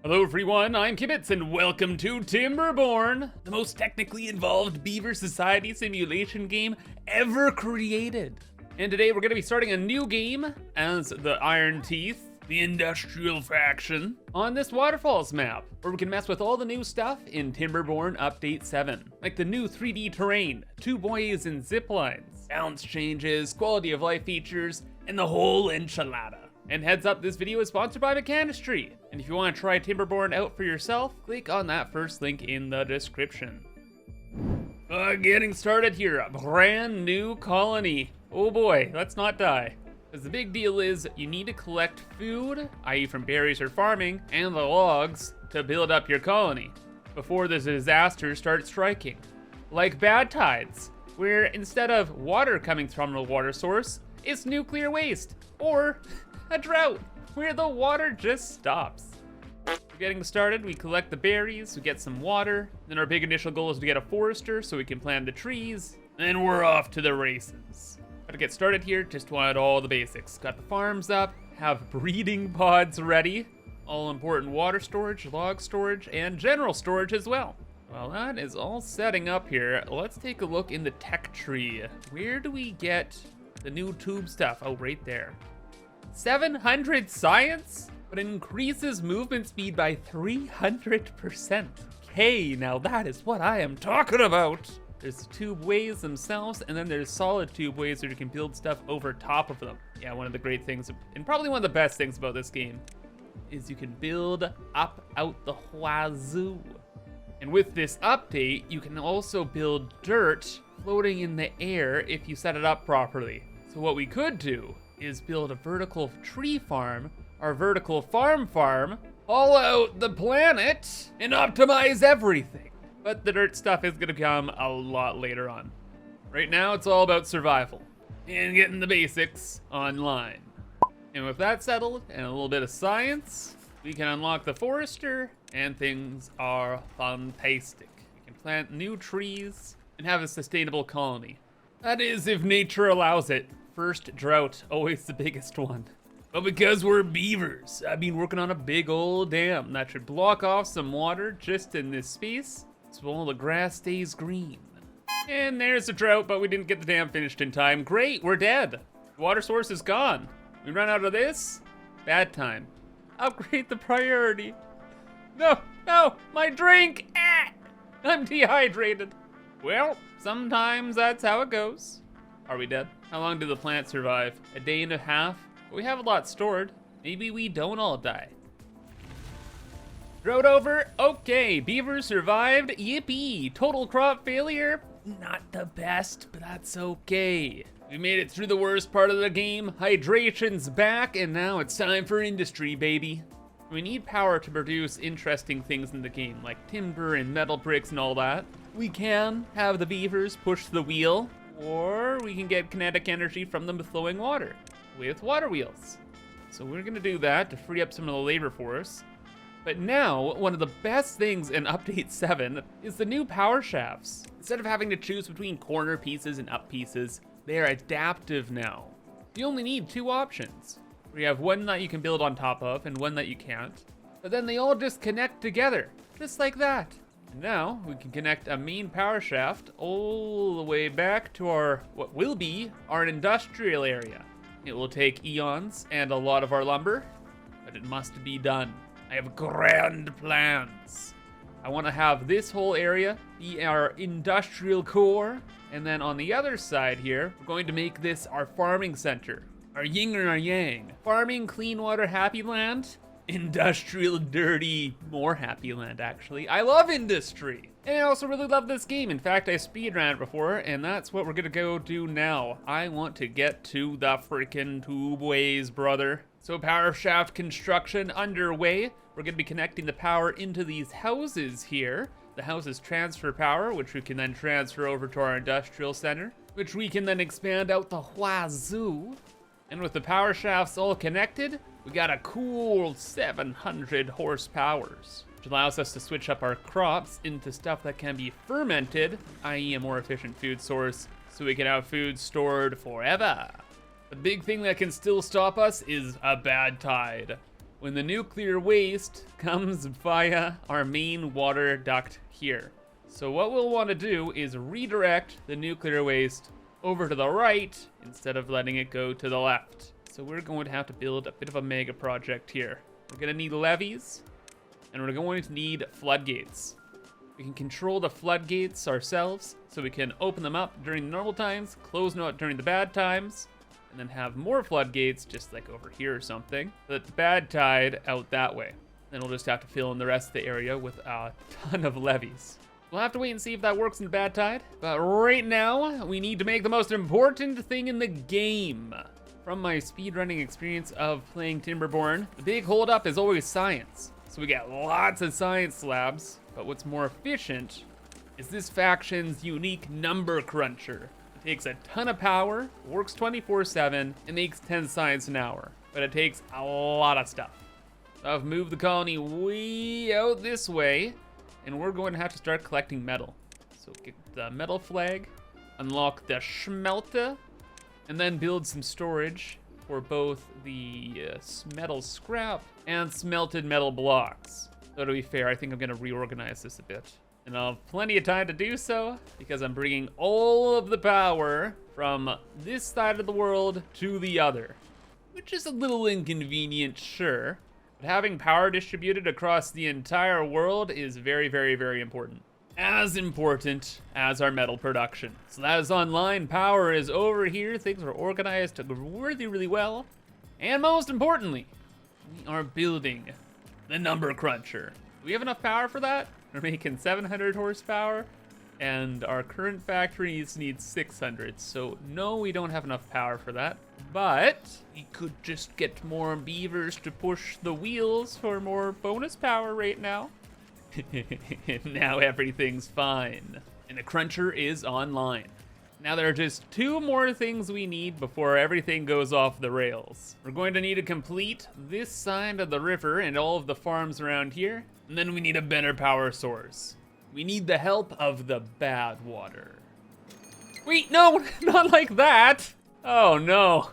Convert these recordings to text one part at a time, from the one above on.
Hello everyone, I'm ImKibitz and welcome to Timberborn, the most technically involved beaver society simulation game ever created. And today we're gonna be starting a new game as the Iron Teeth, the industrial faction, on this Waterfalls map, where we can mess with all the new stuff in Timberborn Update 7. Like the new 3D terrain, tubeways and ziplines, balance changes, quality of life features, and the whole enchilada. And heads up, this video is sponsored by Mechanistry. And if you want to try Timberborn out for yourself, click on that first link in the description. Getting started here, a brand new colony. Oh boy, let's not die. Because the big deal is you need to collect food, i.e. from berries or farming, and the logs to build up your colony before the disasters start striking. Like bad tides, where instead of water coming from the water source, it's nuclear waste, or a drought, where the water just stops. Getting started, we collect the berries, we get some water, then our big initial goal is to get a forester so we can plant the trees, then we're off to the races. To get started here, just wanted all the basics. Got the farms up, have breeding pods ready, all important water storage, log storage, and general storage as well. Well, that is all setting up here. Let's take a look in the tech tree. Where do we get the new tube stuff? Oh, right there. 700 science, but it increases movement speed by 300%. Okay, now that is what I am talking about. There's tubeways themselves, and then there's solid tubeways where you can build stuff over top of them. Yeah, one of the great things, and probably one of the best things about this game, is you can build up out the wazoo. And with this update, you can also build dirt floating in the air if you set it up properly. So what we could do is build a vertical tree farm, our vertical farm, all out the planet, and optimize everything. But the dirt stuff is gonna come a lot later on. Right now, it's all about survival and getting the basics online. And with that settled and a little bit of science, we can unlock the forester and things are fantastic. We can plant new trees and have a sustainable colony. That is, if nature allows it. First drought, always the biggest one. But because we're beavers, I've been working on a big old dam that should block off some water just in this space, so all the grass stays green. And there's a drought, but we didn't get the dam finished in time. Great, we're dead. The water source is gone. We run out of this? Bad time. Upgrade the priority. No, my drink! Ah! I'm dehydrated. Well, sometimes that's how it goes. Are we dead? How long did the plant survive? A day and a half? We have a lot stored. Maybe we don't all die. Drought over? Okay, beavers survived. Yippee! Total crop failure? Not the best, but that's okay. We made it through the worst part of the game. Hydration's back, and now it's time for industry, baby. We need power to produce interesting things in the game, like timber and metal bricks and all that. We can have the beavers push the wheel, or we can get kinetic energy from the flowing water with water wheels. So we're gonna do that to free up some of the labor force. But now, one of the best things in Update 7 is the new power shafts. Instead of having to choose between corner pieces and up pieces, they are adaptive now. You only need two options. We have one that you can build on top of and one that you can't. But then they all just connect together, just like that. And now we can connect a main power shaft all the way back to what will be our industrial area. It will take eons and a lot of our lumber, but it must be done. I have grand plans. I want to have this whole area be our industrial core, and then on the other side here, we're going to make this our farming center. Our yin and our yang. Farming, clean water, happy land. Industrial, dirty, more happy land, actually. I love industry. And I also really love this game. In fact, I speedran it before, and that's what we're gonna go do now. I want to get to the freaking tubeways, brother. So power shaft construction underway. We're gonna be connecting the power into these houses here. The houses transfer power, which we can then transfer over to our industrial center, which we can then expand out the wazoo. And with the power shafts all connected, we got a cool 700 horsepowers, which allows us to switch up our crops into stuff that can be fermented, i.e. a more efficient food source, so we can have food stored forever. The big thing that can still stop us is a bad tide. when the nuclear waste comes via our main water duct here. So what we'll want to do is redirect the nuclear waste over to the right instead of letting it go to the left. So we're going to have to build a bit of a mega project here. We're going to need levees, and we're going to need floodgates. We can control the floodgates ourselves, so we can open them up during the normal times, close them out during the bad times, and then have more floodgates, just like over here or something, so that the bad tide out that way. Then we'll just have to fill in the rest of the area with a ton of levees. We'll have to wait and see if that works in the bad tide, but right now, we need to make the most important thing in the game. From my speedrunning experience of playing Timberborn, the big holdup is always science. So we get lots of science slabs, but what's more efficient is this faction's unique number cruncher. It takes a ton of power, works 24/7, and makes 10 science an hour, but it takes a lot of stuff. So I've moved the colony way out this way, and we're going to have to start collecting metal. So get the metal flag, unlock the smelter, and then build some storage for both the metal scrap and smelted metal blocks. So to be fair, I think I'm gonna reorganize this a bit. And I'll have plenty of time to do so because I'm bringing all of the power from this side of the world to the other, which is a little inconvenient, sure, but having power distributed across the entire world is very, very, very important. As important as our metal production. So that is online, power is over here, things are organized really, really well. And most importantly, we are building the number cruncher. Do we have enough power for that? We're making 700 horsepower, and our current factories need 600. So no, we don't have enough power for that, but we could just get more beavers to push the wheels for more bonus power right now. Now everything's fine. And the cruncher is online. Now there are just 2 more things we need before everything goes off the rails. We're going to need to complete this side of the river and all of the farms around here. And then we need a better power source. We need the help of the bad water. Wait, no, not like that. Oh no.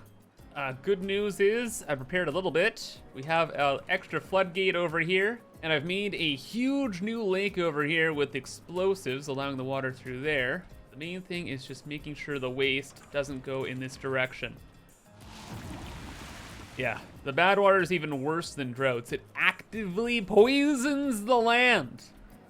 Good news is I prepared a little bit. We have an extra floodgate over here. And I've made a huge new lake over here with explosives allowing the water through there. The main thing is just making sure the waste doesn't go in this direction. Yeah, the bad water is even worse than droughts. It actively poisons the land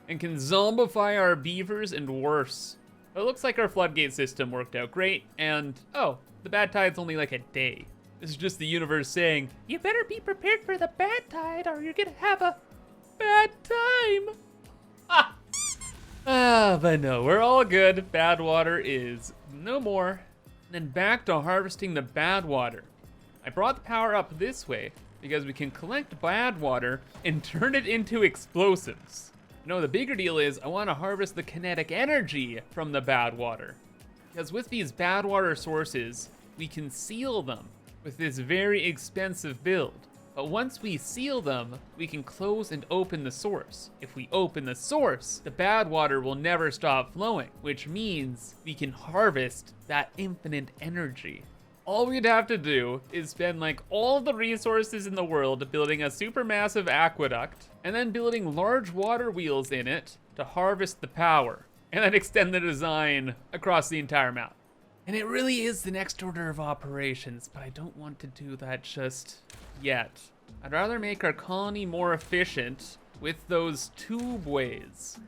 and can zombify our beavers and worse. But it looks like our floodgate system worked out great, and oh, the bad tide's only like a day. This is just the universe saying, you better be prepared for the bad tide or you're gonna have a bad time. But no, we're all good. Bad water is no more. And then back to harvesting the bad water. I brought the power up this way because we can collect bad water and turn it into explosives. No, the bigger deal is I want to harvest the kinetic energy from the bad water. Because with these bad water sources, we can seal them with this very expensive build. But once we seal them, we can close and open the source. If we open the source, the bad water will never stop flowing, which means we can harvest that infinite energy. All we'd have to do is spend like all the resources in the world building a supermassive aqueduct, and then building large water wheels in it to harvest the power, and then extend the design across the entire map. And it really is the next order of operations, but I don't want to do that just yet. I'd rather make our colony more efficient with those tubeways.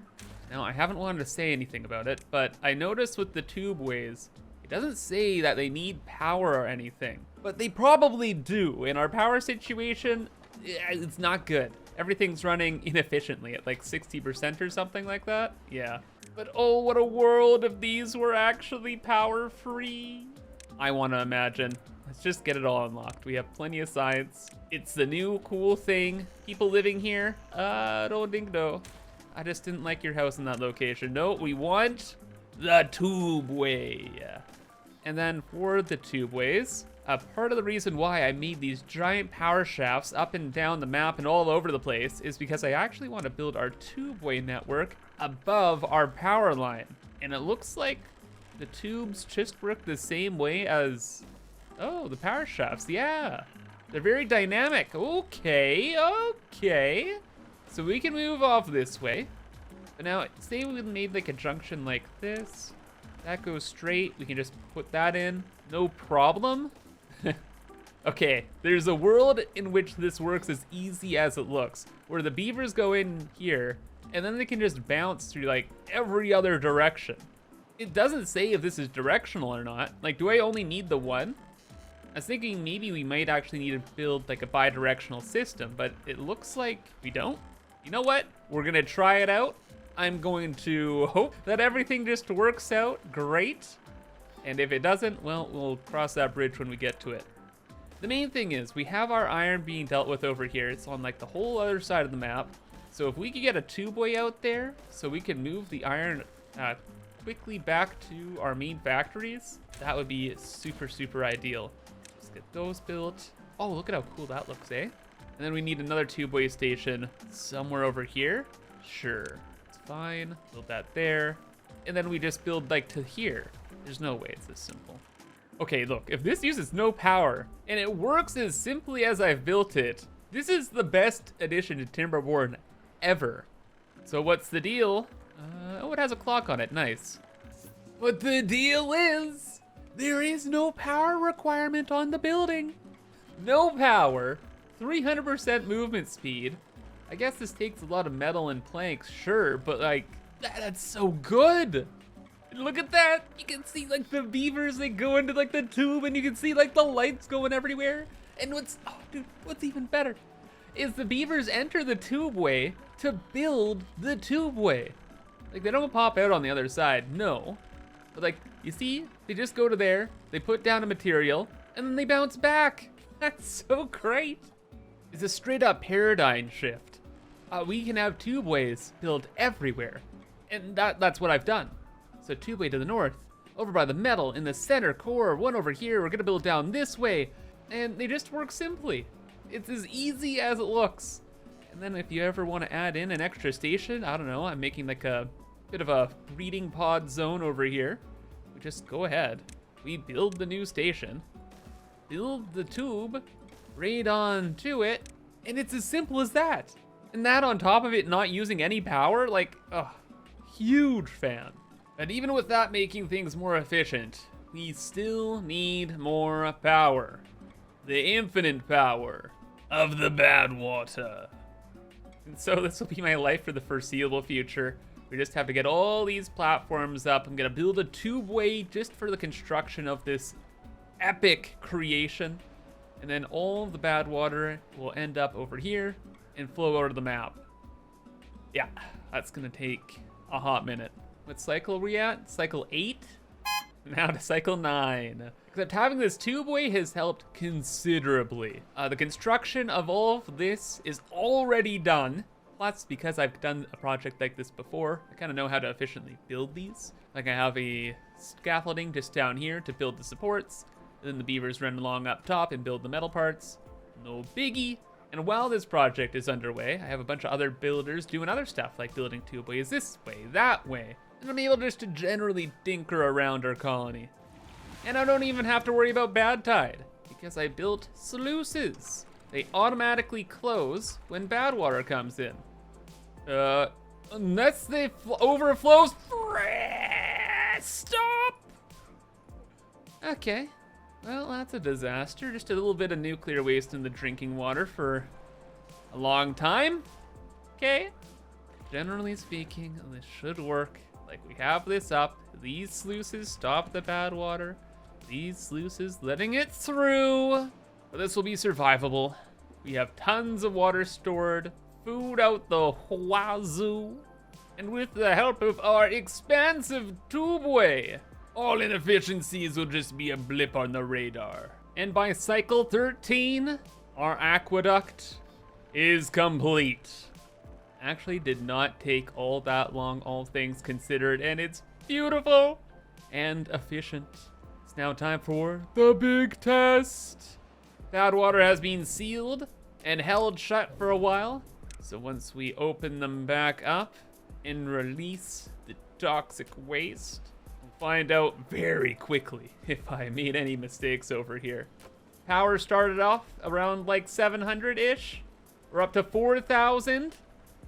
Now, I haven't wanted to say anything about it, but I noticed with the tubeways, it doesn't say that they need power or anything, but they probably do. In our power situation, it's not good. Everything's running inefficiently at like 60% or something like that. Yeah. But oh, what a world if these were actually power free. I want to imagine. Let's just get it all unlocked. We have plenty of science. It's the new cool thing. People living here, I don't think no. I just didn't like your house in that location. No, we want the tubeway. And then for the tubeways, part of the reason why I made these giant power shafts up and down the map and all over the place is because I actually want to build our tubeway network above our power line. And it looks like the tubes just work the same way as, oh, the power shafts, yeah. They're very dynamic. Okay, okay. So we can move off this way. But now, say we made like a junction like this. That goes straight. We can just put that in. No problem. Okay, there's a world in which this works as easy as it looks, where the beavers go in here, and then they can just bounce through like every other direction. It doesn't say if this is directional or not. Like, do I only need the one? I was thinking maybe we might actually need to build like a bi-directional system, but it looks like we don't. You know what? We're gonna try it out. I'm going to hope that everything just works out great. And if it doesn't, well, we'll cross that bridge when we get to it. The main thing is we have our iron being dealt with over here. It's on like the whole other side of the map. So if we could get a tubeway out there so we can move the iron quickly back to our main factories, that would be super, super ideal. Let's get those built. Oh, look at how cool that looks, eh? And then we need another tubeway station somewhere over here. Sure, it's fine. Build that there. And then we just build like to here. There's no way it's this simple. Okay, look, if this uses no power and it works as simply as I've built it, this is the best addition to Timberborn ever. So what's the deal? Oh, it has a clock on it, nice. But the deal is, there is no power requirement on the building. No power, 300% movement speed. I guess this takes a lot of metal and planks, sure, but like, that's so good. Look at that! You can see like the beavers, they go into like the tube, and you can see like the lights going everywhere. And what's even better is the beavers enter the tubeway to build the tubeway. Like, they don't pop out on the other side, no. But like, you see, they just go to there, they put down a material, and then they bounce back. That's so great. It's a straight up paradigm shift. We can have tubeways built everywhere. And that's what I've done. So tubeway to the north, over by the metal, in the center core, one over here, we're gonna build down this way, and they just work simply. It's as easy as it looks. And then if you ever wanna add in an extra station, I don't know, I'm making like a bit of a breeding pod zone over here. We just go ahead, we build the new station, build the tube, right on to it, and it's as simple as that. And that on top of it not using any power, like, huge fan. And even with that making things more efficient, we still need more power. The infinite power of the bad water. And so this will be my life for the foreseeable future. We just have to get all these platforms up. I'm gonna build a tubeway just for the construction of this epic creation. And then all the bad water will end up over here and flow out of the map. Yeah, that's gonna take a hot minute. What cycle are we at? Cycle 8? Now to cycle 9. Except having this tubeway has helped considerably. The construction of all of this is already done. Plus, because I've done a project like this before, I kind of know how to efficiently build these. Like, I have a scaffolding just down here to build the supports. And then the beavers run along up top and build the metal parts. No biggie. And while this project is underway, I have a bunch of other builders doing other stuff, like building tubeways this way, that way. And I'm able just to generally tinker around our colony. And I don't even have to worry about bad tide, because I built sluices. They automatically close when bad water comes in. Unless they overflows. Stop! Okay, well, that's a disaster. Just a little bit of nuclear waste in the drinking water for a long time. Okay, generally speaking, this should work. Like, we have this up. These sluices stop the bad water. These sluices letting it through. But this will be survivable. We have tons of water stored, food out the wazoo, and with the help of our expansive tubeway, all inefficiencies will just be a blip on the radar. And by cycle 13, our aqueduct is complete. Actually did not take all that long, all things considered, and it's beautiful and efficient. It's now time for the big test. Bad water has been sealed and held shut for a while. So once we open them back up and release the toxic waste, we'll find out very quickly if I made any mistakes over here. Power started off around like 700-ish. We're up to 4,000,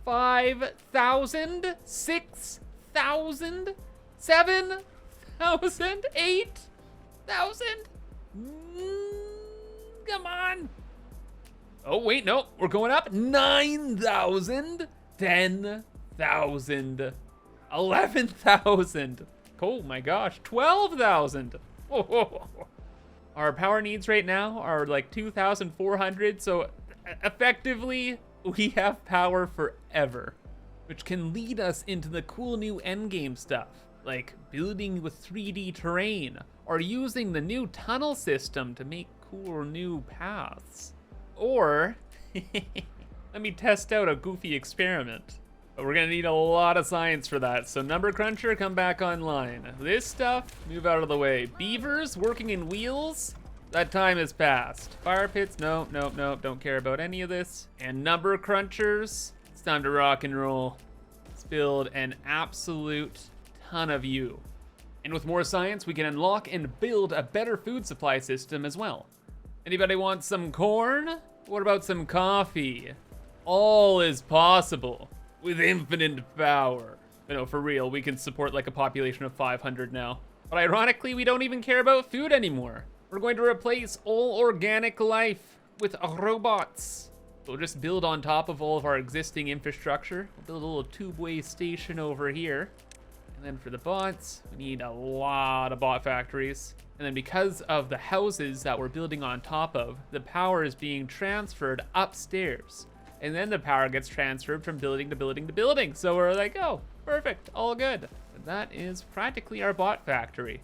5,000, 6,000, 7,000, 8,000. Come on. Oh, wait, no, we're going up. 9,000, 10,000, 11,000. Oh my gosh, 12,000. Oh. Our power needs right now are like 2,400, so effectively, we have power forever, which can lead us into the cool new endgame stuff, like building with 3D terrain, or using the new tunnel system to make cool new paths. Or, let me test out a goofy experiment. But we're gonna need a lot of science for that, so Number Cruncher, come back online. This stuff, move out of the way. Beavers working in wheels, that time has passed. Fire pits, no, don't care about any of this. And Number Crunchers, it's time to rock and roll. Let's build an absolute ton of you. And with more science, we can unlock and build a better food supply system as well. Anybody want some corn? What about some coffee? All is possible with infinite power. You know, for real, we can support like a population of 500 now. But ironically, we don't even care about food anymore. We're going to replace all organic life with robots. We'll just build on top of all of our existing infrastructure. We'll build a little tubeway station over here. And then for the bots, we need a lot of bot factories. And then because of the houses that we're building on top of, the power is being transferred upstairs. And then the power gets transferred from building to building to building. So we're like, oh, perfect, all good. And that is practically our bot factory.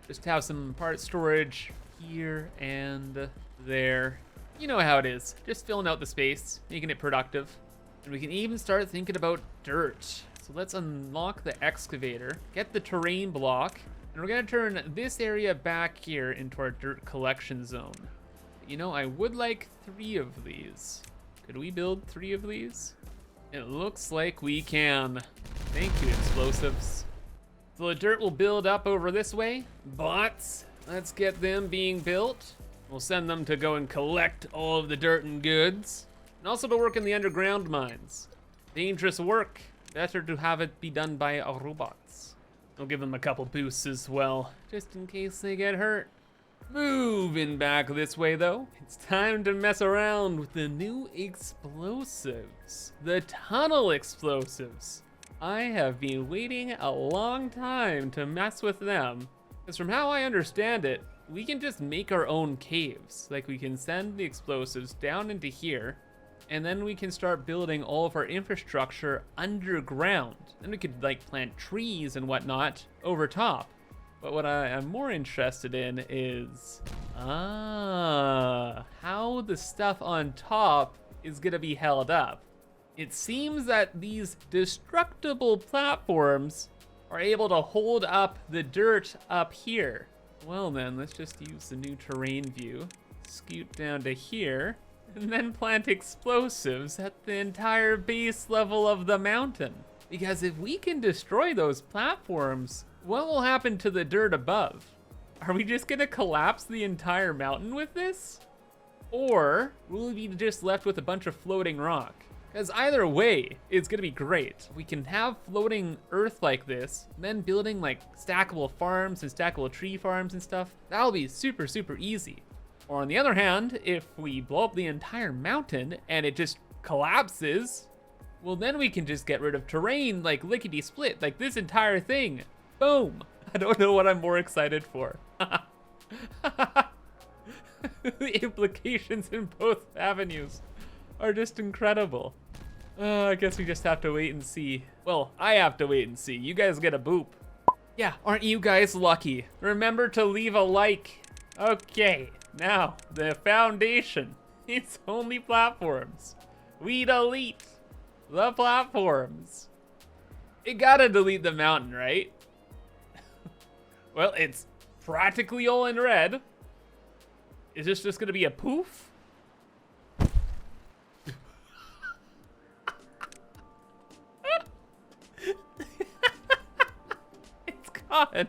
Just have some part storage here and there. You know how it is, just filling out the space, making it productive. And we can even start thinking about dirt. So let's unlock the excavator, get the terrain block, and we're gonna turn this area back here into our dirt collection zone. You know, I would like 3 of these. Could we build 3 of these? It looks like we can. Thank you, explosives. So the dirt will build up over this way. Bots, let's get them being built. We'll send them to go and collect all of the dirt and goods. And also to work in the underground mines. Dangerous work. Better to have it be done by robots. We'll give them a couple boosts as well, just in case they get hurt. Moving back this way though, it's time to mess around with the new explosives. The tunnel explosives. I have been waiting a long time to mess with them, because from how I understand it, we can just make our own caves. Like we can send the explosives down into here, and then we can start building all of our infrastructure underground. Then we could like plant trees and whatnot over top. But what I am more interested in is, how the stuff on top is gonna be held up. It seems that these destructible platforms are able to hold up the dirt up here. Well then, let's just use the new terrain view, scoot down to here, and then plant explosives at the entire base level of the mountain. Because if we can destroy those platforms, what will happen to the dirt above? Are we just gonna collapse the entire mountain with this? Or will we be just left with a bunch of floating rock? Because either way, it's gonna be great. We can have floating earth like this, then building like stackable farms and stackable tree farms and stuff. That'll be super, super easy. Or on the other hand, if we blow up the entire mountain and it just collapses, well then we can just get rid of terrain like lickety split, like this entire thing. Boom. I don't know what I'm more excited for. The implications in both avenues are just incredible. I guess we just have to wait and see. Well, I have to wait and see. You guys get a boop. Yeah, aren't you guys lucky? Remember to leave a like. Okay, now the foundation. It's only platforms. We delete the platforms. It gotta delete the mountain, right? Well, it's practically all in red. Is this just gonna be a poof? It's gone.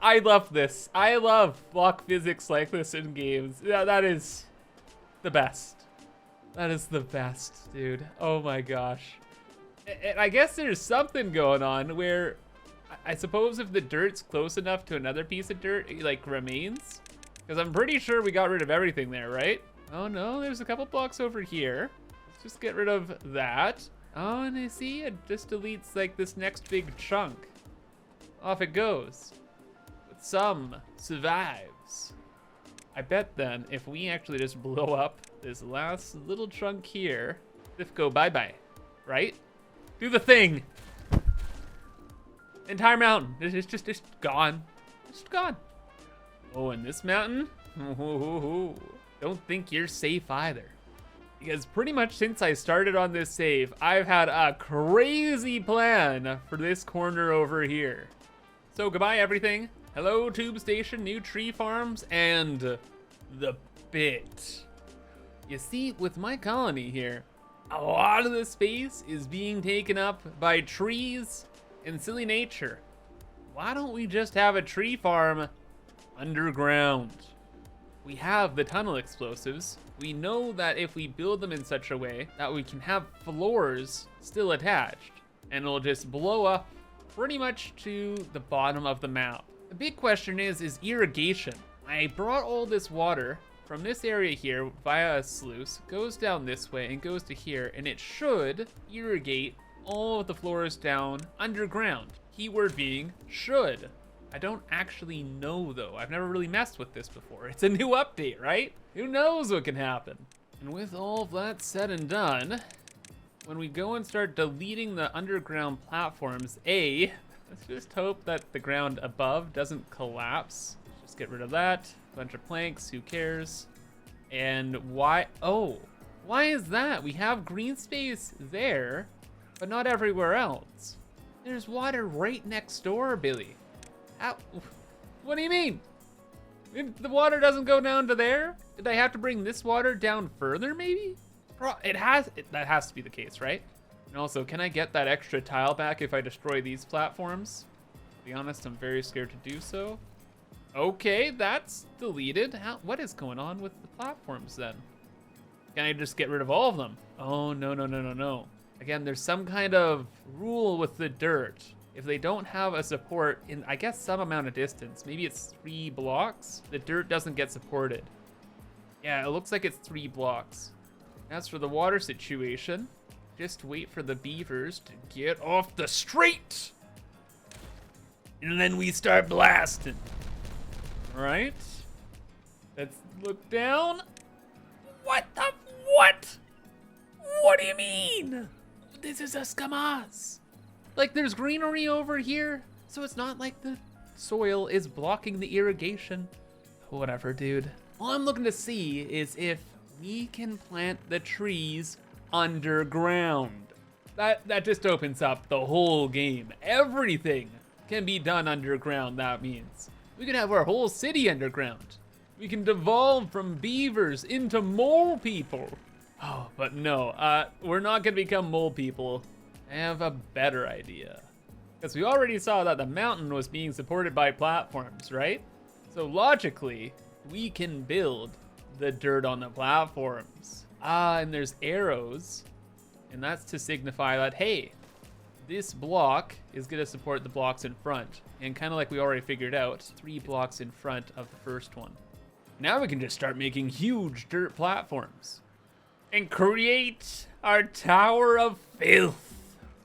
I love this. I love block physics like this in games. Yeah, that is the best. That is the best, dude. Oh my gosh. And I guess there's something going on where I suppose if the dirt's close enough to another piece of dirt, it like remains. Because I'm pretty sure we got rid of everything there, right? Oh no, there's a couple blocks over here. Let's just get rid of that. Oh, and I see it just deletes like this next big chunk. Off it goes. But some survives. I bet then if we actually just blow up this last little chunk here, if go bye-bye, right? Do the thing. Entire mountain, it's just gone. Just gone. Oh, and this mountain? Don't think you're safe either. Because pretty much since I started on this save, I've had a crazy plan for this corner over here. So goodbye everything. Hello tube station, new tree farms, and the pit. You see, with my colony here, a lot of the space is being taken up by trees and silly nature. Why don't we just have a tree farm underground? We have the tunnel explosives. We know that if we build them in such a way that we can have floors still attached, and it'll just blow up pretty much to the bottom of the map. The big question is irrigation. I brought all this water from this area here via a sluice, goes down this way and goes to here, and it should irrigate all of the floors down underground. Keyword being should. I don't actually know though. I've never really messed with this before. It's a new update, right? Who knows what can happen? And with all of that said and done, when we go and start deleting the underground platforms, let's just hope that the ground above doesn't collapse. Just get rid of that. Bunch of planks, who cares? And why is that? We have green space there, but not everywhere else. There's water right next door, Billy. How? What do you mean? The water doesn't go down to there? Did I have to bring this water down further, maybe? That has to be the case, right? And also, can I get that extra tile back if I destroy these platforms? To be honest, I'm very scared to do so. Okay, that's deleted. What is going on with the platforms then? Can I just get rid of all of them? Oh, no. Again, there's some kind of rule with the dirt. If they don't have a support in, I guess, some amount of distance, maybe it's 3 blocks, the dirt doesn't get supported. Yeah, it looks like it's 3 blocks. As for the water situation, just wait for the beavers to get off the street. And then we start blasting. All right, let's look down. What? What do you mean? This is a scamas. Like there's greenery over here, so it's not like the soil is blocking the irrigation. Whatever, dude. All I'm looking to see is if we can plant the trees underground. That just opens up the whole game. Everything can be done underground, that means. We can have our whole city underground. We can devolve from beavers into mole people. Oh, but no, we're not gonna become mole people. I have a better idea. Because we already saw that the mountain was being supported by platforms, right? So logically, we can build the dirt on the platforms. And there's arrows, and that's to signify that, hey, this block is gonna support the blocks in front. And kind of like we already figured out, 3 blocks in front of the first one. Now we can just start making huge dirt platforms and create our Tower of Filth.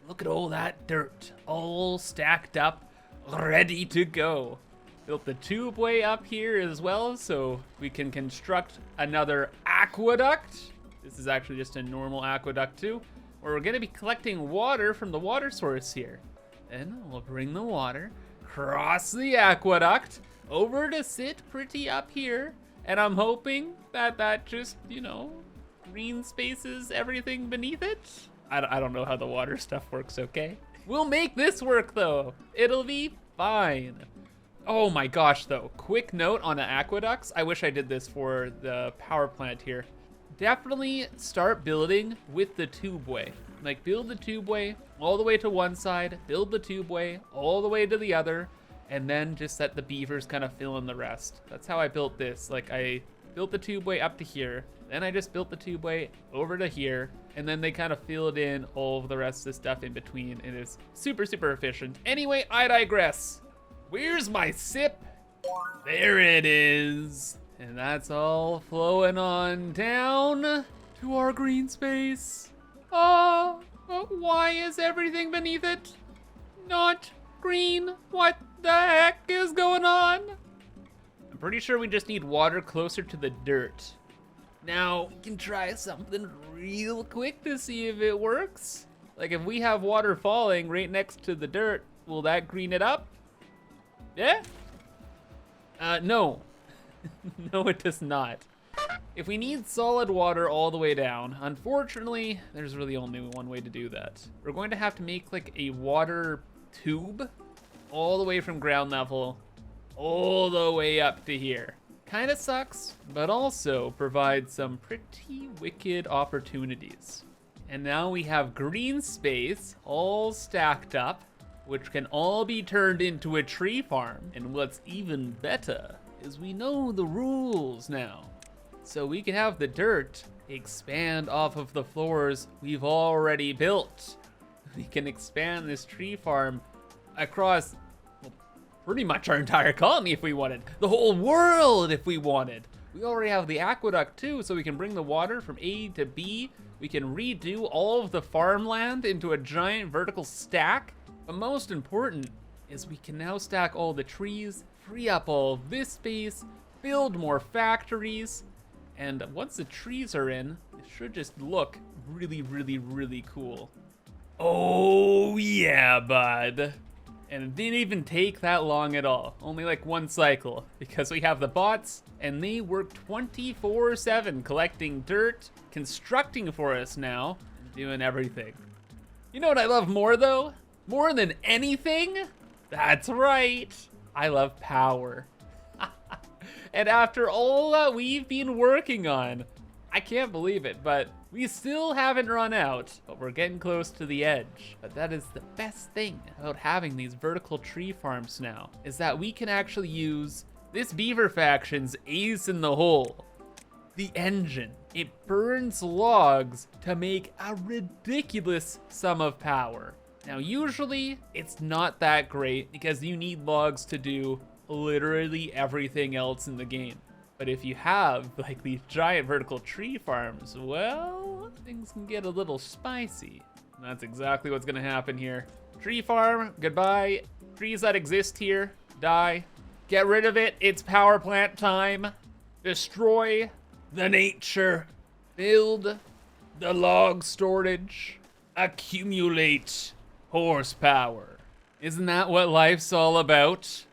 Look at all that dirt, all stacked up, ready to go. Built the tubeway up here as well, so we can construct another aqueduct. This is actually just a normal aqueduct too, where we're gonna be collecting water from the water source here. Then we'll bring the water, cross the aqueduct, over to sit pretty up here, and I'm hoping that just, you know, green spaces everything beneath it. I don't know how the water stuff works, okay? We'll make this work though. It'll be fine. Oh my gosh though, quick note on the aqueducts. I wish I did this for the power plant here. Definitely start building with the tubeway. Like build the tubeway all the way to one side, build the tubeway all the way to the other, and then just let the beavers kind of fill in the rest. That's how I built this. Like, I built the tubeway up to here, then I just built the tubeway over to here, and then they kind of filled in all of the rest of the stuff in between. It is super, super efficient. Anyway, I digress. Where's my sip? There it is. And that's all flowing on down to our green space. Oh, why is everything beneath it not green? What the heck is going on? I'm pretty sure we just need water closer to the dirt. Now, we can try something real quick to see if it works. Like, if we have water falling right next to the dirt, will that green it up? Yeah? No. No, it does not. If we need solid water all the way down, unfortunately, there's really only one way to do that. We're going to have to make like a water tube all the way from ground level, all the way up to here. Kind of sucks, but also provides some pretty wicked opportunities. And now we have green space all stacked up, which can all be turned into a tree farm. And what's even better is we know the rules now. So we can have the dirt expand off of the floors we've already built. We can expand this tree farm across pretty much our entire colony if we wanted. The whole world if we wanted. We already have the aqueduct too, so we can bring the water from A to B. We can redo all of the farmland into a giant vertical stack. But most important is we can now stack all the trees, free up all of this space, build more factories. And once the trees are in, it should just look really, really, really cool. Oh yeah, bud. And it didn't even take that long at all. Only like one cycle, because we have the bots and they work 24/7 collecting dirt, constructing for us now, and doing everything. You know what I love more though? More than anything? That's right, I love power. And after all that we've been working on, I can't believe it, but we still haven't run out, but we're getting close to the edge. But that is the best thing about having these vertical tree farms now, is that we can actually use this beaver faction's ace in the hole, the engine. It burns logs to make a ridiculous sum of power. Now, usually it's not that great because you need logs to do literally everything else in the game. But if you have like these giant vertical tree farms, well, things can get a little spicy. And that's exactly what's gonna happen here. Tree farm, goodbye. Trees that exist here, die. Get rid of it, it's power plant time. Destroy the nature. Build the log storage. Accumulate horsepower. Isn't that what life's all about?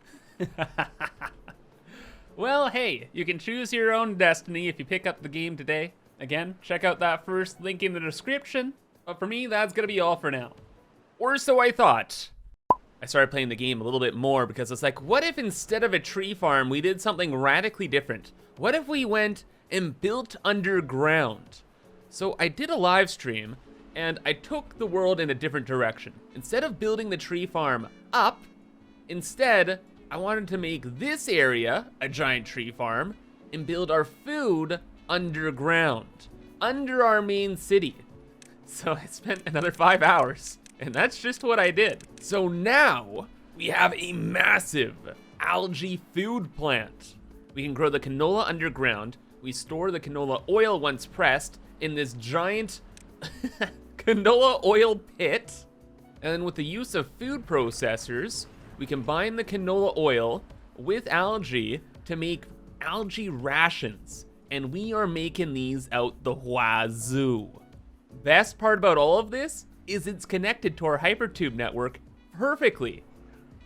Well, hey, you can choose your own destiny if you pick up the game today. Again, check out that first link in the description. But for me, that's gonna be all for now. Or so I thought. I started playing the game a little bit more because it's like, what if instead of a tree farm, we did something radically different? What if we went and built underground? So I did a live stream and I took the world in a different direction. Instead of building the tree farm up, instead, I wanted to make this area a giant tree farm and build our food underground, under our main city. So I spent another 5 hours, and that's just what I did. So now we have a massive algae food plant. We can grow the canola underground. We store the canola oil once pressed in this giant canola oil pit. And then with the use of food processors, we combine the canola oil with algae to make algae rations. And we are making these out the wazoo. Best part about all of this is it's connected to our Hypertube network perfectly.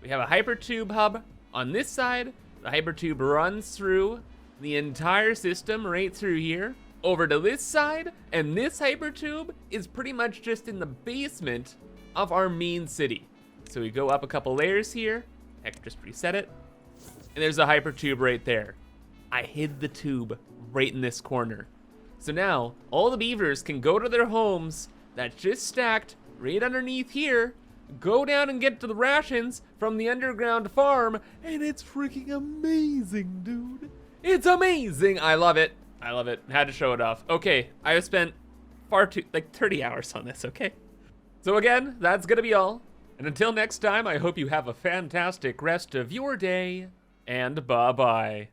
We have a Hypertube hub on this side. The Hypertube runs through the entire system right through here, over to this side, and this Hypertube is pretty much just in the basement of our main city. So we go up a couple layers here, heck, just reset it, and there's a Hypertube right there. I hid the tube right in this corner. So now, all the beavers can go to their homes that's just stacked right underneath here, go down and get to the rations from the underground farm, and it's freaking amazing, dude. It's amazing. I love it. I love it. Had to show it off. Okay, I have spent like 30 hours on this, okay? So again, that's gonna be all. And until next time, I hope you have a fantastic rest of your day, and bye-bye.